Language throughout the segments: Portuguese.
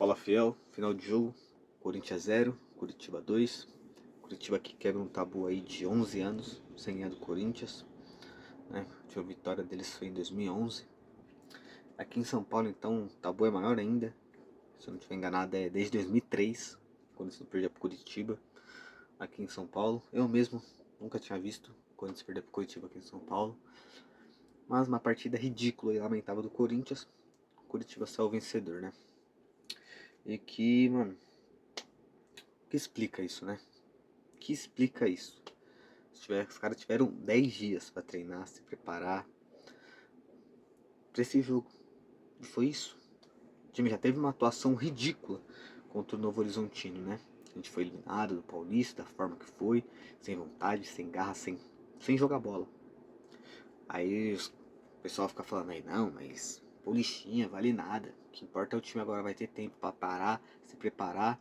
Fala Fiel, final de jogo, Corinthians 0, Curitiba 2. Curitiba que quebra um tabu aí de 11 anos sem ganhar do Corinthians, né? A última vitória deles foi em 2011. Aqui em São Paulo então o tabu é maior ainda, se eu não estiver enganado é desde 2003, quando eles não perderam para Curitiba aqui em São Paulo. Eu mesmo nunca tinha visto quando eles perderam para Curitiba aqui em São Paulo, mas uma partida ridícula e lamentável do Corinthians. O Curitiba saiu vencedor, né? E que, mano, que explica isso, né? Que explica isso? Os caras tiveram 10 dias para treinar, se preparar para esse jogo. E foi isso. O time já teve uma atuação ridícula contra o Novo Horizontino, né? A gente foi eliminado do Paulista da forma que foi, sem vontade, sem garra, sem jogar bola. Aí o pessoal fica falando aí, não, mas Paulistinha vale nada. O que importa é o time agora vai ter tempo para parar, se preparar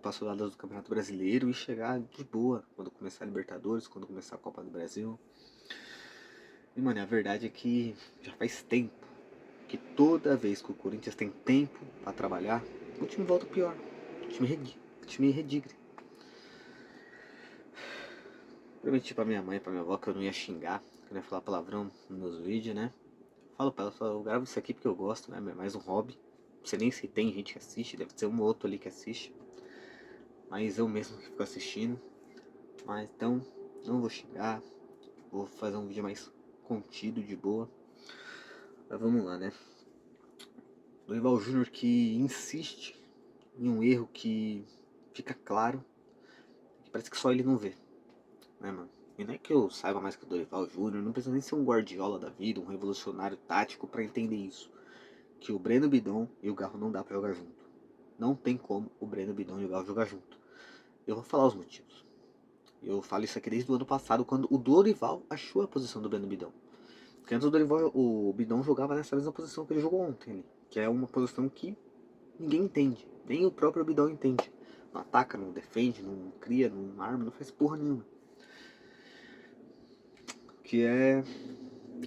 para as rodadas do Campeonato Brasileiro e chegar de boa quando começar a Libertadores, quando começar a Copa do Brasil. E mano, a verdade é que já faz tempo que toda vez que o Corinthians tem tempo para trabalhar, o time volta pior. O time redigre. Prometi pra minha mãe e pra minha avó que eu não ia xingar, que eu não ia falar palavrão nos meus vídeos, né? Falo pra ela, eu gravo isso aqui porque eu gosto, né? É mais um hobby. Não sei nem se tem gente que assiste, deve ter um ou outro ali que assiste. Mas eu mesmo que fico assistindo. Mas então, não vou xingar. Vou fazer um vídeo mais contido, de boa. Mas vamos lá, né? Dorival Júnior que insiste em um erro que fica claro, que parece que só ele não vê, né, mano? E não é que eu saiba mais que o Dorival Júnior, não precisa nem ser um Guardiola da vida, um revolucionário tático para entender isso. Que o Breno Bidon e o Garro não dá para jogar junto. Não tem como o Breno Bidon e o Garro jogar junto. Eu vou falar os motivos. Eu falo isso aqui desde o ano passado, quando o Dorival achou a posição do Breno Bidon. Porque antes o Bidon jogava nessa mesma posição que ele jogou ontem, que é uma posição que ninguém entende, nem o próprio Bidon entende. Não ataca, não defende, não cria, não arma, não faz porra nenhuma. Que é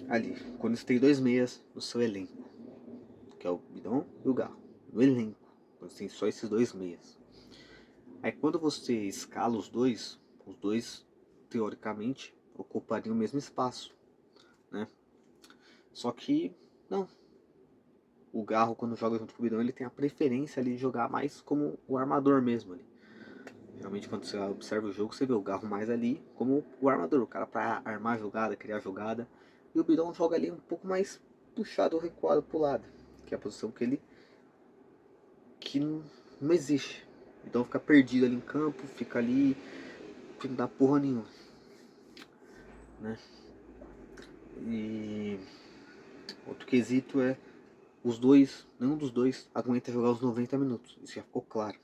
ali, quando você tem dois meias no seu elenco, que é o Bidon e o Garro. No elenco, quando você tem só esses dois meias. Aí quando você escala os dois teoricamente ocupariam o mesmo espaço, né? Só que não. O Garro, quando joga junto com o Bidon, ele tem a preferência ali de jogar mais como o armador mesmo ali. Geralmente quando você observa o jogo, você vê o Garro mais ali como o armador, o cara para armar a jogada, criar a jogada. E o Bidon joga ali um pouco mais puxado ou recuado pro lado, que é a posição que não existe. Então fica perdido ali em campo, fica ali, não dá porra nenhuma, né? E outro quesito é nenhum dos dois aguenta jogar os 90 minutos, isso já ficou claro.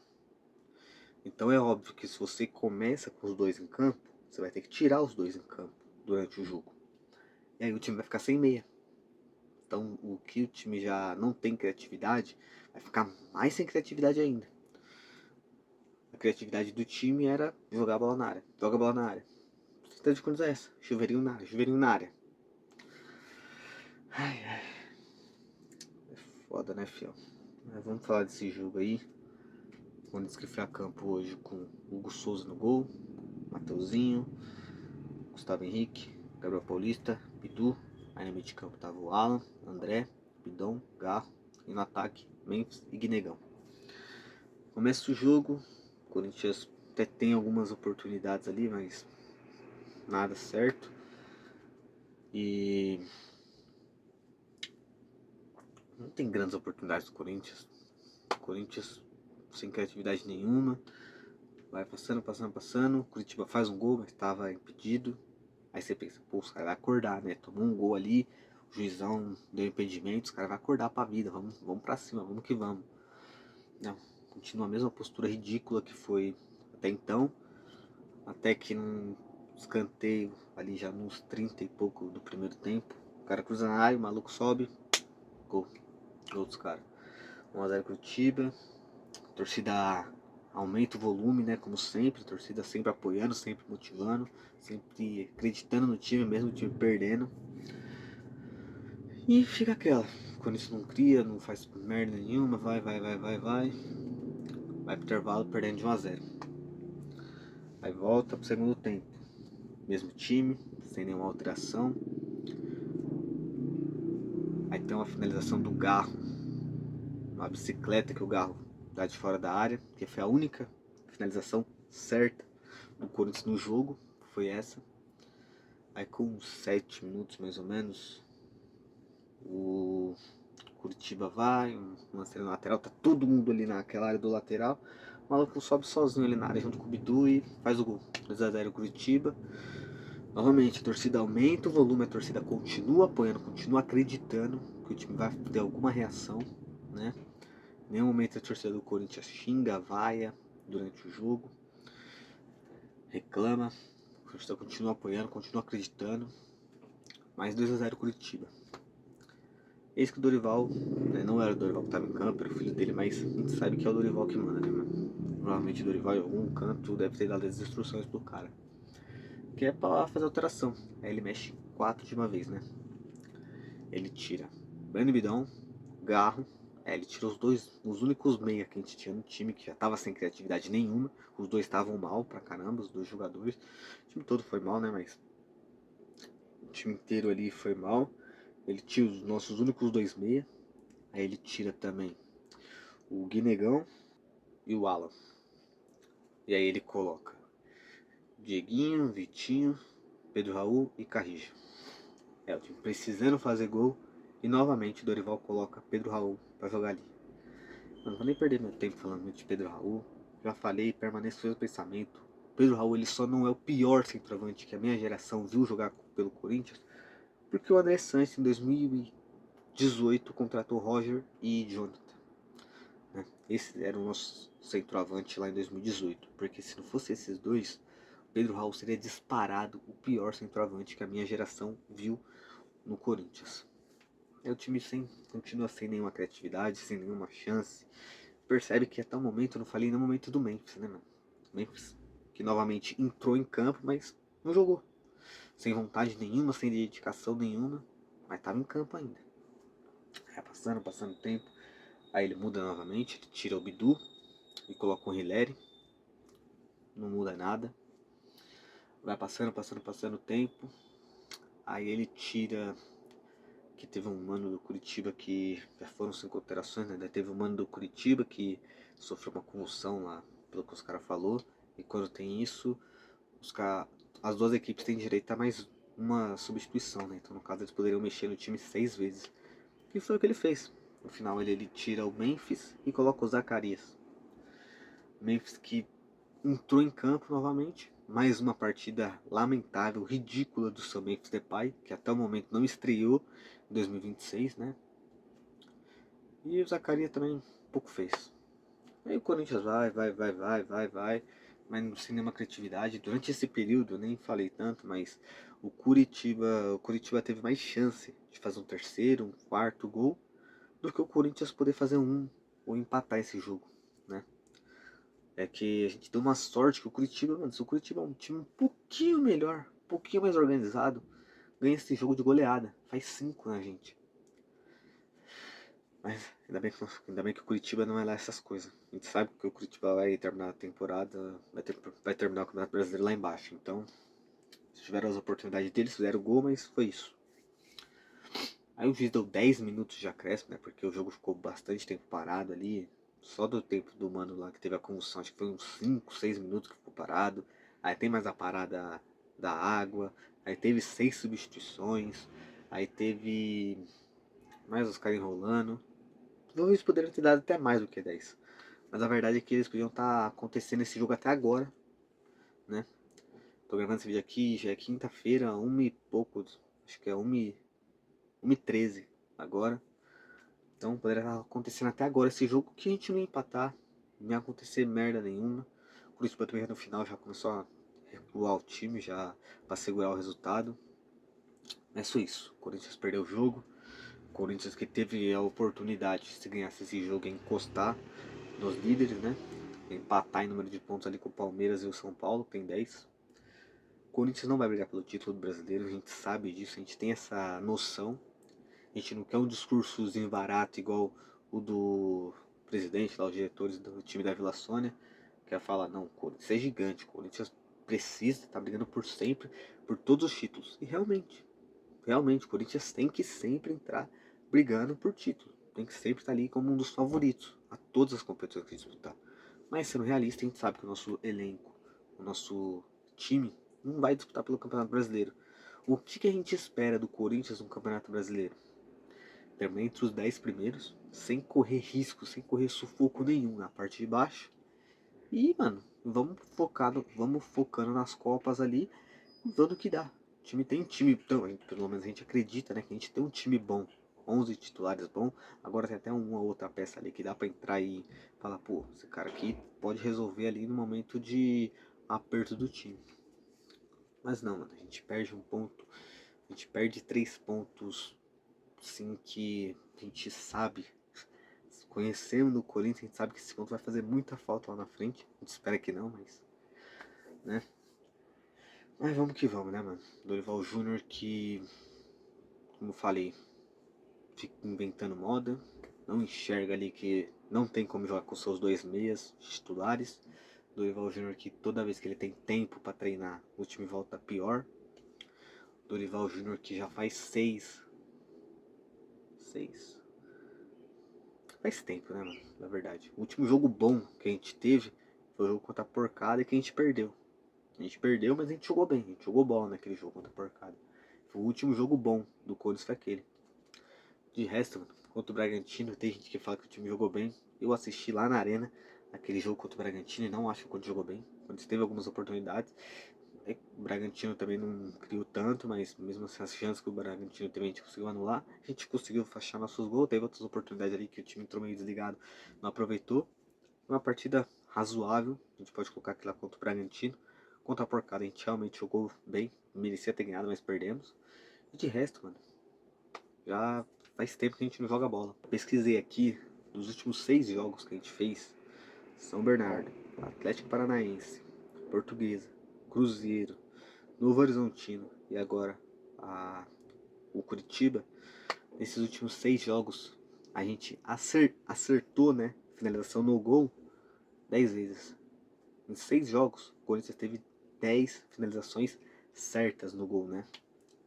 Então é óbvio que se você começa com os dois em campo, você vai ter que tirar os dois em campo durante o jogo. E aí o time vai ficar sem meia. Então o que o time já não tem criatividade, vai ficar mais sem criatividade ainda. A criatividade do time era jogar a bola na área. Joga a bola na área. Tanta de quantos é essa? Chuveirinho na área, chuveirinho na área. Ai, ai. É foda, né, fiel? Mas vamos falar desse jogo aí. Vamos descrever a campo hoje com Hugo Souza no gol, Mateuzinho, Gustavo Henrique, Gabriel Paulista, Bidu. Aí no meio de campo tava o Alan, André, Bidon, Garro. E no ataque, Memphis e Guinegão. Começa o jogo, o Corinthians até tem algumas oportunidades ali, mas nada certo. E não tem grandes oportunidades do Corinthians. O Corinthians sem criatividade nenhuma. Vai passando. Curitiba faz um gol, mas estava impedido. Aí você pensa, pô, os caras vão acordar, né? Tomou um gol ali, o juizão deu impedimento, os caras vão acordar pra vida, vamos pra cima, vamos que vamos. Não, continua a mesma postura ridícula que foi até então. Até que num escanteio, ali já nos 30 e pouco do primeiro tempo, o cara cruza na área, o maluco sobe, gol. Gol dos caras. 1x0 Curitiba. A torcida aumenta o volume, né? Como sempre. A torcida sempre apoiando, sempre motivando, sempre acreditando no time, mesmo o time perdendo. E fica aquela, quando isso não cria, não faz merda nenhuma, vai pro intervalo perdendo de 1 a 0. Aí volta pro segundo tempo, mesmo time, sem nenhuma alteração. Aí tem uma finalização do Garro, uma bicicleta que o Garro dá de fora da área, que foi a única finalização certa do Corinthians no jogo, foi essa. Aí com 7 minutos mais ou menos, o Curitiba vai, um lance na lateral, tá todo mundo ali naquela área do lateral. O maluco sobe sozinho ali na área junto com o Bidu e faz o gol. 2 a 0 Curitiba. Novamente, a torcida aumenta o volume, a torcida continua apoiando, continua acreditando que o time vai ter alguma reação, né? Em nenhum momento a torcida do Corinthians xinga, vaia durante o jogo, reclama. A torcida continua apoiando, continua acreditando. Mais 2 a 0 Curitiba. Eis que o Dorival, né, não era o Dorival que estava em campo, era o filho dele, mas a gente sabe que é o Dorival que manda, né, mano? Provavelmente o Dorival em algum canto deve ter dado as instruções pro cara, que é pra fazer alteração. Aí ele mexe 4 de uma vez, né? Ele tira Breno Bidão, Garro, ele tira os únicos meia que a gente tinha no time, que já tava sem criatividade nenhuma. Os dois estavam mal pra caramba, os dois jogadores. O time todo foi mal, né, mas o time inteiro ali foi mal. Ele tira os nossos únicos 2 meia. Aí ele tira também o Guinegão e o Alan. E aí ele coloca Dieguinho, Vitinho, Pedro Raul e Carrijo. É o time precisando fazer gol. E novamente o Dorival coloca Pedro Raul pra jogar ali. Eu não vou nem perder meu tempo falando muito de Pedro Raul. Já falei, permaneço no pensamento. Pedro Raul ele só não é o pior centroavante que a minha geração viu jogar pelo Corinthians, porque o André Sanches em 2018 contratou Roger e Jonathan. Esse era o nosso centroavante lá em 2018. Porque se não fosse esses dois, Pedro Raul seria disparado o pior centroavante que a minha geração viu no Corinthians. É o time continua sem nenhuma criatividade, sem nenhuma chance. Percebe que até o momento, eu não falei no momento do Memphis, né, mano? Memphis, que novamente entrou em campo, mas não jogou. Sem vontade nenhuma, sem dedicação nenhuma, mas tava em campo ainda. Aí passando o tempo, aí ele muda novamente, ele tira o Bidu e coloca o Hilary. Não muda nada. Vai passando o tempo. Aí ele tira. Que teve um mano do Curitiba que. Já foram 5 alterações, né? Teve um mano do Curitiba que sofreu uma convulsão lá, pelo que os caras falou. E quando tem isso, as duas equipes têm direito a mais uma substituição, né? Então no caso eles poderiam mexer no time 6 vezes. E foi o que ele fez. No final ele tira o Memphis e coloca o Zacarias. Memphis que entrou em campo novamente. Mais uma partida lamentável, ridícula do seu Memphis Depay, que até o momento não estreou em 2026, né? E o Zacarias também um pouco fez. Aí o Corinthians vai, mas sem nenhuma criatividade. Durante esse período, eu nem falei tanto, mas o Curitiba teve mais chance de fazer um terceiro, um quarto gol, do que o Corinthians poder fazer um ou empatar esse jogo, né? É que a gente deu uma sorte que o Curitiba, mano, se o Curitiba é um time um pouquinho melhor, um pouquinho mais organizado, ganha esse jogo de goleada. Faz 5 na gente. Mas ainda bem que o Curitiba não é lá essas coisas. A gente sabe que o Curitiba vai terminar a temporada, vai terminar o Campeonato Brasileiro lá embaixo. Então, se tiveram as oportunidades deles, fizeram o gol, mas foi isso. Aí o juiz deu 10 minutos de acréscimo, né? Porque o jogo ficou bastante tempo parado ali. Só do tempo do mano lá que teve a convulsão, acho que foi uns 5, 6 minutos que ficou parado. Aí tem mais a parada da água. Aí teve 6 substituições. Aí teve mais os caras enrolando. Eles poderiam ter dado até mais do que 10. Mas a verdade é que eles podiam estar acontecendo esse jogo até agora, né? Tô gravando esse vídeo aqui, já é quinta-feira, 1 e pouco, acho que é 1h13 agora. Então poderia estar acontecendo até agora esse jogo que a gente não ia empatar, não ia acontecer merda nenhuma. O Curitiba também no final já começou a recuar o time já para segurar o resultado. É só isso, o Corinthians perdeu o jogo. O Corinthians que teve a oportunidade, se ganhasse esse jogo, em encostar nos líderes, né? Empatar em número de pontos ali com o Palmeiras e o São Paulo, que tem 10. O Corinthians não vai brigar pelo título do brasileiro, a gente sabe disso, a gente tem essa noção. A gente não quer um discursozinho barato igual o do presidente, lá, os diretores do time da Vila Sônia, que ia falar, não, o Corinthians é gigante, o Corinthians precisa, tá brigando por sempre, por todos os títulos. E realmente, o Corinthians tem que sempre entrar brigando por título. Tem que sempre estar ali como um dos favoritos a todas as competições que disputar. Mas sendo realista, a gente sabe que o nosso elenco, o nosso time, não vai disputar pelo Campeonato Brasileiro. O que a gente espera do Corinthians no Campeonato Brasileiro? Terminar entre os 10 primeiros, sem correr risco, sem correr sufoco nenhum na parte de baixo. E, mano, vamos focando nas Copas ali e vendo o que dá. O time tem time, então, pelo menos a gente acredita, né, que a gente tem um time bom. 11 titulares bom, agora tem até uma outra peça ali que dá pra entrar e falar, pô, esse cara aqui pode resolver ali no momento de aperto do time. Mas não, mano, a gente perde um ponto, a gente perde 3 pontos, sim, que a gente sabe, conhecendo o Corinthians, a gente sabe que esse ponto vai fazer muita falta lá na frente. A gente espera que não, mas, né? Mas vamos que vamos, né, mano? Dorival Júnior que, como eu falei, fica inventando moda, não enxerga ali que não tem como jogar com seus 2 meias titulares. Dorival Júnior que toda vez que ele tem tempo para treinar, o time volta pior. Dorival Júnior que já faz seis. Faz tempo, né, mano? Na verdade. O último jogo bom que a gente teve foi o jogo contra a Porcada e que a gente perdeu. A gente perdeu, mas a gente jogou bem. A gente jogou bola naquele jogo contra a Porcada. Foi o último jogo bom do Corinthians, foi aquele. De resto, mano, contra o Bragantino, tem gente que fala que o time jogou bem. Eu assisti lá na arena aquele jogo contra o Bragantino e não acho que o Corinthians jogou bem. O Corinthians teve algumas oportunidades. O Bragantino também não criou tanto, mas mesmo assim as chances que o Bragantino teve a gente conseguiu anular. A gente conseguiu fechar nossos gols, teve outras oportunidades ali que o time entrou meio desligado, não aproveitou. Uma partida razoável, a gente pode colocar aqui lá contra o Bragantino. Contra a Porcada a gente realmente jogou bem, merecia ter ganhado, mas perdemos. E de resto, mano, já faz tempo que a gente não joga bola. Pesquisei aqui, dos últimos 6 jogos que a gente fez, São Bernardo, Atlético Paranaense, Portuguesa, Cruzeiro, Novo Horizontino e agora o Curitiba. Nesses últimos 6 jogos a gente acertou, né, finalização no gol 10 vezes. Em 6 jogos o Corinthians teve 10 finalizações certas no gol, né?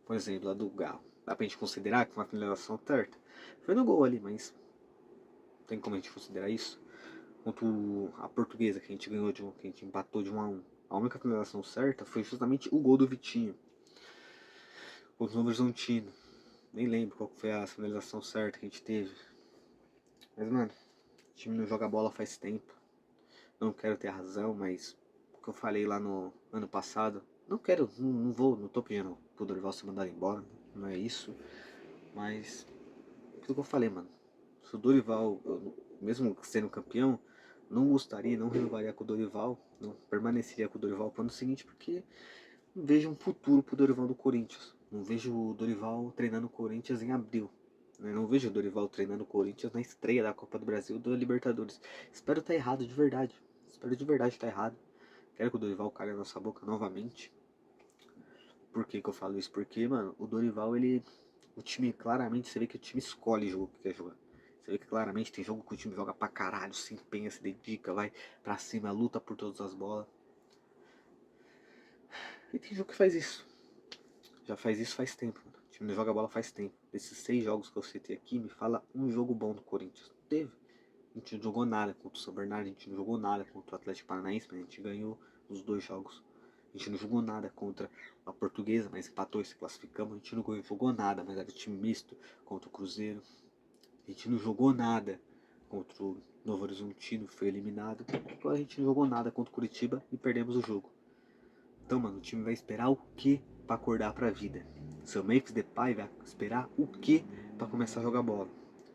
Por exemplo, a do Galo. Dá pra gente considerar que foi uma finalização certa? Foi no gol ali, mas tem como a gente considerar isso? Contra a Portuguesa, que a gente ganhou que a gente empatou de 1-1. A única finalização certa foi justamente o gol do Vitinho. Contra o Novo Horizontino. Nem lembro qual foi a finalização certa que a gente teve. Mas, mano, o time não joga bola faz tempo. Não quero ter razão, mas o que eu falei lá no ano passado, não quero, não tô pedindo pro Dorival ser mandado embora, não é isso. Mas aquilo que eu falei, mano. Se o Dorival, mesmo sendo campeão, não gostaria, não renovaria com o Dorival, não permaneceria com o Dorival pro ano seguinte, porque não vejo um futuro pro Dorival do Corinthians. Não vejo o Dorival treinando o Corinthians em abril. Não vejo o Dorival treinando o Corinthians na estreia da Copa do Brasil da Libertadores. Espero estar errado de verdade. Espero de verdade estar errado. Quero que o Dorival calhe a nossa boca novamente. Por que eu falo isso? Porque, mano, o Dorival, ele... O time, claramente, você vê que o time escolhe o jogo que quer jogar. Você vê que claramente tem jogo que o time joga pra caralho, se empenha, se dedica, vai pra cima, luta por todas as bolas. E tem jogo que faz isso. Já faz isso faz tempo, mano. O time não joga bola faz tempo. Desses 6 jogos que eu citei aqui, me fala um jogo bom do Corinthians. Teve. A gente não jogou nada contra o São Bernardo, a gente não jogou nada contra o Atlético Paranaense, mas a gente ganhou os 2 jogos. A gente não jogou nada contra a Portuguesa, mas empatou e se classificamos. A gente não jogou nada, mas era time misto contra o Cruzeiro. A gente não jogou nada contra o Novo Horizontino, foi eliminado. Agora a gente não jogou nada contra o Curitiba e perdemos o jogo. Então, mano, o time vai esperar o que pra acordar pra vida? Seu Memphis Depay vai esperar o que pra começar a jogar bola?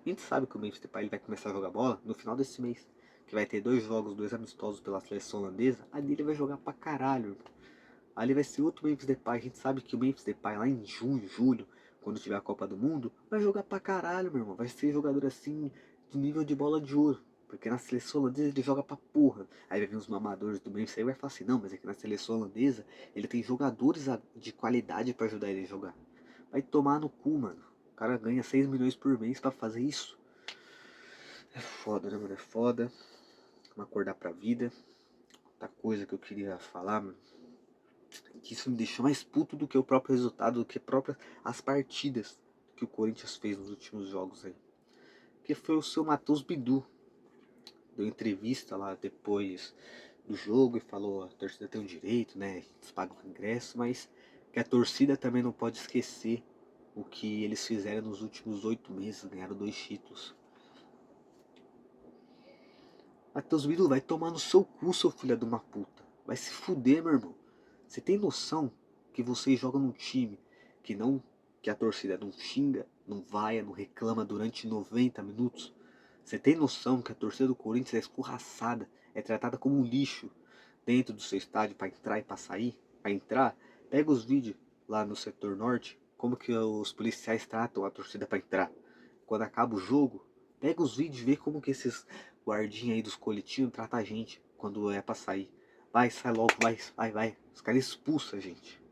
A gente sabe que o Memphis Depay ele vai começar a jogar bola no final desse mês. Que vai ter 2 jogos, 2 amistosos pela seleção holandesa. Ali ele vai jogar pra caralho. Ali vai ser outro Memphis Depay. A gente sabe que o Memphis Depay lá em junho, julho, quando tiver a Copa do Mundo, vai jogar pra caralho, meu irmão. Vai ser jogador assim, de nível de bola de ouro. Porque na seleção holandesa ele joga pra porra. Aí vai vir os mamadores do Memphis aí e vai falar assim, não, mas é que na seleção holandesa ele tem jogadores de qualidade pra ajudar ele a jogar. Vai tomar no cu, mano. cara ganha 6 milhões por mês pra fazer isso. É foda, né, mano? É foda. Vamos acordar pra vida. Outra coisa que eu queria falar, mano, que isso me deixou mais puto do que o próprio resultado, do que as partidas que o Corinthians fez nos últimos jogos aí. Que foi o seu Matheus Bidu. Deu entrevista lá depois do jogo e falou: a torcida tem um direito, né? Eles pagam o ingresso, mas que a torcida também não pode esquecer o que eles fizeram nos últimos 8 meses. Ganharam 2 títulos. Matheus Bidu, vai tomar no seu cu, seu filho de uma puta. Vai se fuder, meu irmão. Você tem noção que você joga num time que não, que a torcida não xinga, não vaia, não reclama durante 90 minutos? Você tem noção que a torcida do Corinthians é escorraçada, é tratada como um lixo dentro do seu estádio para entrar e para sair? Para entrar, pega os vídeos lá no setor norte, como que os policiais tratam a torcida para entrar. Quando acaba o jogo, pega os vídeos e vê como que esses guardinha aí dos coletivos tratam a gente quando é para sair. Vai, sai logo, vai. Os caras expulsam a gente.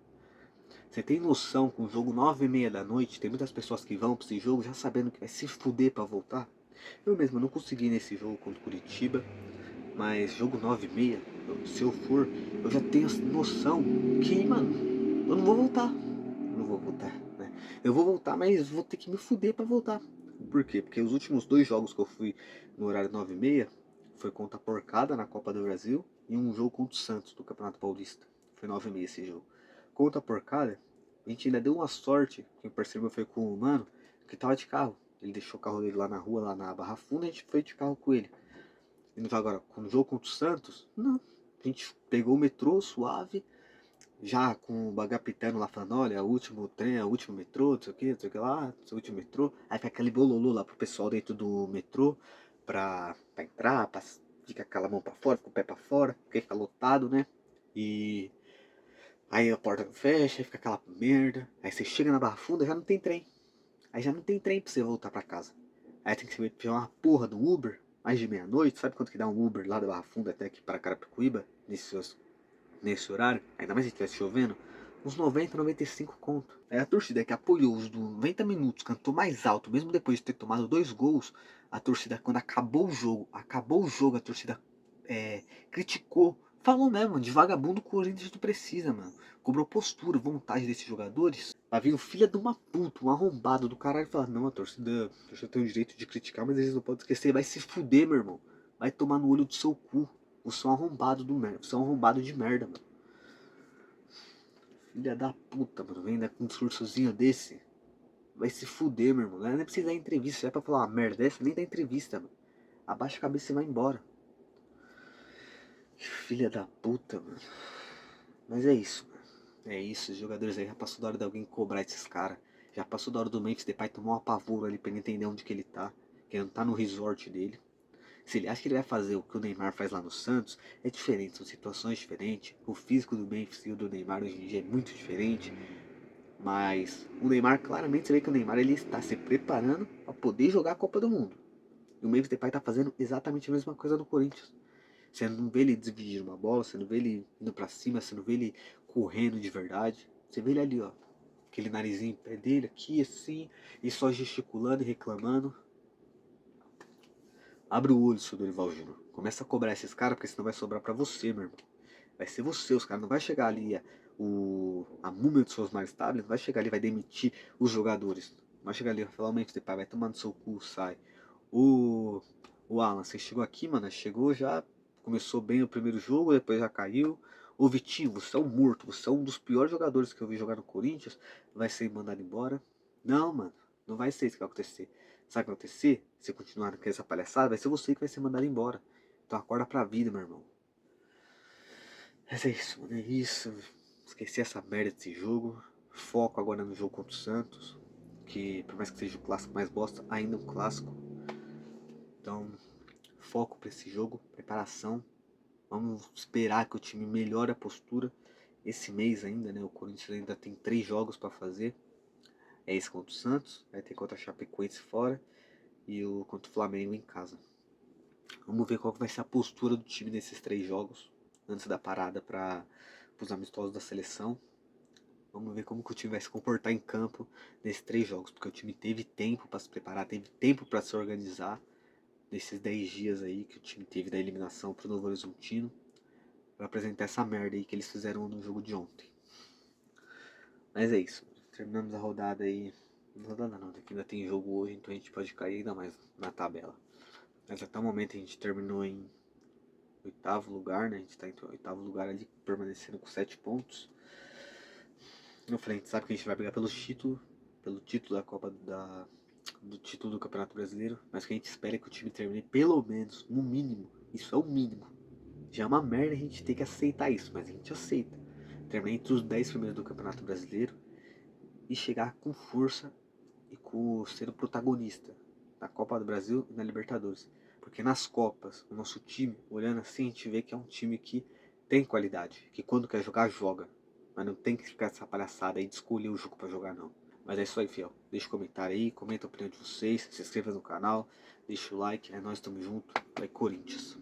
Você tem noção que um jogo 9h30 da noite, tem muitas pessoas que vão pra esse jogo já sabendo que vai se fuder pra voltar? Eu mesmo não consegui nesse jogo contra o Curitiba, mas jogo 9h30, se eu for, eu já tenho noção que, mano, eu não vou voltar. Eu não vou voltar, né? Eu vou voltar, mas vou ter que me fuder pra voltar. Por quê? Porque os últimos 2 jogos que eu fui no horário 9h30 foi contra a Porcada na Copa do Brasil e um jogo contra o Santos do Campeonato Paulista. Foi 9h30 esse jogo. Contra a Porcada, a gente ainda deu uma sorte, que o parceiro foi com o mano, que tava de carro. Ele deixou o carro dele lá na rua, lá na Barra Funda, a gente foi de carro com ele. E agora, no jogo contra o Santos, não. A gente pegou o metrô suave, já com o bagapitano lá falando: olha, o último trem, o último metrô, não sei o que lá, o último metrô. Aí fica aquele bololô lá pro pessoal dentro do metrô pra entrar, fica com aquela mão pra fora, com o pé pra fora, porque fica lotado, né? E aí a porta não fecha, aí fica aquela merda. Aí você chega na Barra Funda, já não tem trem. Aí já não tem trem pra você voltar pra casa. Aí tem que pegar uma porra do Uber, mais de meia-noite. Sabe quanto que dá um Uber lá da Barra Funda até aqui para Carapicuíba, nesse horário? Ainda mais se estivesse chovendo. Uns 90, 95 conto. Aí a torcida que apoiou os 90 minutos, cantou mais alto, mesmo depois de ter tomado 2 gols. A torcida, quando acabou o jogo, a torcida criticou. Falou mesmo, de vagabundo o Corinthians não precisa, mano. Cobrou postura, vontade desses jogadores. Vai vir o filho de uma puta, um arrombado do caralho e falar: não, a torcida tem o direito de criticar, mas eles não podem esquecer. Vai se fuder, meu irmão. Vai tomar no olho do seu cu. Você é um arrombado do merda. Você é um arrombado de merda, mano. Filha da puta, mano. Vem com um discursozinho desse. Vai se fuder, meu irmão. Não é nem precisa dar entrevista. Se é pra falar uma merda dessa, nem dá entrevista, mano. Abaixa a cabeça e vai embora. Filha da puta, mano. Mas é isso, mano. É isso, os jogadores aí já passou da hora de alguém cobrar esses caras. Já passou da hora do Memphis Depay tomar um apavoro ali pra ele entender onde que ele tá. Que ele não tá no resort dele. Se ele acha que ele vai fazer o que o Neymar faz lá no Santos, é diferente, são situações diferentes. O físico do Memphis e o do Neymar hoje em dia é muito diferente. Mas o Neymar, claramente, você vê que o Neymar ele está se preparando para poder jogar a Copa do Mundo. E o Memphis Depay tá fazendo exatamente a mesma coisa no Corinthians. Você não vê ele dividir uma bola, você não vê ele indo pra cima, você não vê ele correndo de verdade. Você vê ele ali, ó, aquele narizinho em pé dele, aqui assim, e só gesticulando e reclamando. Abre o olho, seu Dorival Júnior. Começa a cobrar esses caras, porque senão vai sobrar pra você, meu irmão. Vai ser você, os caras não vai chegar ali a múmia dos seus mais estables, não vai chegar ali, vai demitir os jogadores. Não vai chegar ali e falar: mente de pai, vai tomar no seu cu, sai. O, o Alan, você chegou aqui, mano, chegou já, começou bem o primeiro jogo, depois já caiu. Ô Vitinho, você é um morto, você é um dos piores jogadores que eu vi jogar no Corinthians, vai ser mandado embora. Não, mano, não vai ser isso que vai acontecer. Sabe o que vai acontecer? Se continuar com essa palhaçada, vai ser você que vai ser mandado embora. Então acorda pra vida, meu irmão. Mas é isso, mano, é isso. Esqueci essa merda desse jogo. Foco agora no jogo contra o Santos. Que por mais que seja o clássico mais bosta, ainda é um clássico. Então, foco pra esse jogo, preparação. Vamos esperar que o time melhore a postura. Esse mês ainda, né? O Corinthians ainda tem 3 jogos pra fazer. É esse contra o Santos, vai ter contra a Chapecoense fora e o contra o Flamengo em casa. Vamos ver qual vai ser a postura do time nesses 3 jogos antes da parada para os amistosos da seleção. Vamos ver como que o time vai se comportar em campo nesses 3 jogos, porque o time teve tempo para se preparar, teve tempo para se organizar nesses 10 dias aí que o time teve da eliminação pro Novo Horizontino, para apresentar essa merda aí que eles fizeram no jogo de ontem. Mas é isso, terminamos a rodada aí. Não rodada não, ainda tem jogo hoje, então a gente pode cair ainda mais na tabela. Mas até o momento a gente terminou em 8º lugar, né? A gente tá em 8º lugar ali, permanecendo com 7 pontos. Eu falei, a gente sabe que a gente vai brigar pelo título da Copa do título do Campeonato Brasileiro, mas o que a gente espera é que o time termine pelo menos, no mínimo, isso é o mínimo. Já é uma merda a gente ter que aceitar isso, mas a gente aceita. Terminar entre os 10 primeiros do Campeonato Brasileiro e chegar com força e com sendo protagonista na Copa do Brasil e na Libertadores. Porque nas Copas, o nosso time, olhando assim, a gente vê que é um time que tem qualidade, que quando quer jogar, joga. Mas não tem que ficar essa palhaçada aí de escolher o jogo pra jogar, não. Mas é isso aí, fiel. Deixa um comentário aí, comenta a opinião de vocês, se inscreva no canal, deixa o like, é nós, tamo junto, vai Corinthians.